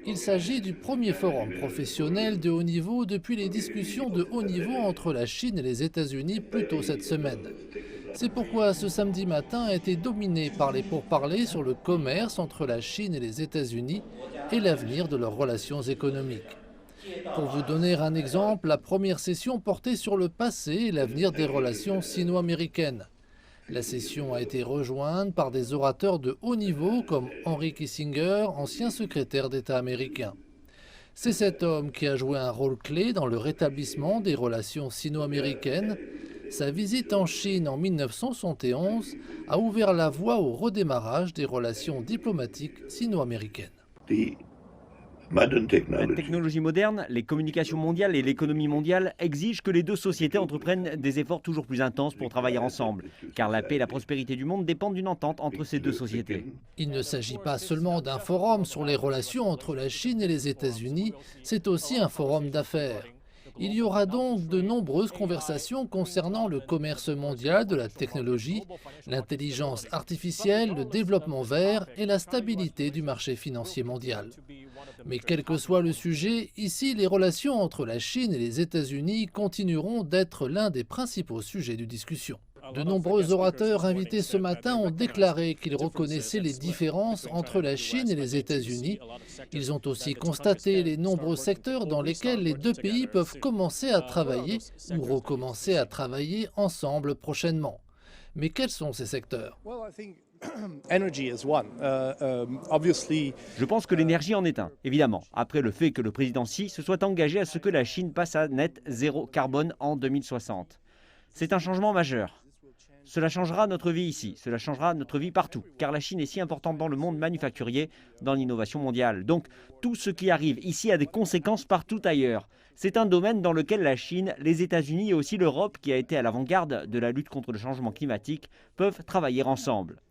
Il s'agit du premier forum professionnel de haut niveau depuis les discussions de haut niveau entre la Chine et les États-Unis plus tôt cette semaine. C'est pourquoi ce samedi matin a été dominé par les pourparlers sur le commerce entre la Chine et les États-Unis et l'avenir de leurs relations économiques. Pour vous donner un exemple, la première session portait sur le passé et l'avenir des relations sino-américaines. La session a été rejointe par des orateurs de haut niveau comme Henry Kissinger, ancien secrétaire d'État américain. C'est cet homme qui a joué un rôle clé dans le rétablissement des relations sino-américaines. Sa visite en Chine en 1971 a ouvert la voie au redémarrage des relations diplomatiques sino-américaines. La technologie moderne, les communications mondiales et l'économie mondiale exigent que les deux sociétés entreprennent des efforts toujours plus intenses pour travailler ensemble, car la paix et la prospérité du monde dépendent d'une entente entre ces deux sociétés. Il ne s'agit pas seulement d'un forum sur les relations entre la Chine et les États-Unis, c'est aussi un forum d'affaires. Il y aura donc de nombreuses conversations concernant le commerce mondial de la technologie, l'intelligence artificielle, le développement vert et la stabilité du marché financier mondial. Mais quel que soit le sujet, ici les relations entre la Chine et les États-Unis continueront d'être l'un des principaux sujets de discussion. De nombreux orateurs invités ce matin ont déclaré qu'ils reconnaissaient les différences entre la Chine et les États-Unis. Ils ont aussi constaté les nombreux secteurs dans lesquels les deux pays peuvent commencer à travailler ou recommencer à travailler ensemble prochainement. Mais quels sont ces secteurs ? Je pense que l'énergie en est un, évidemment, après le fait que le président Xi se soit engagé à ce que la Chine passe à net zéro carbone en 2060. C'est un changement majeur. Cela changera notre vie ici, cela changera notre vie partout, car la Chine est si importante dans le monde manufacturier, dans l'innovation mondiale. Donc, tout ce qui arrive ici a des conséquences partout ailleurs. C'est un domaine dans lequel la Chine, les États-Unis et aussi l'Europe, qui a été à l'avant-garde de la lutte contre le changement climatique, peuvent travailler ensemble.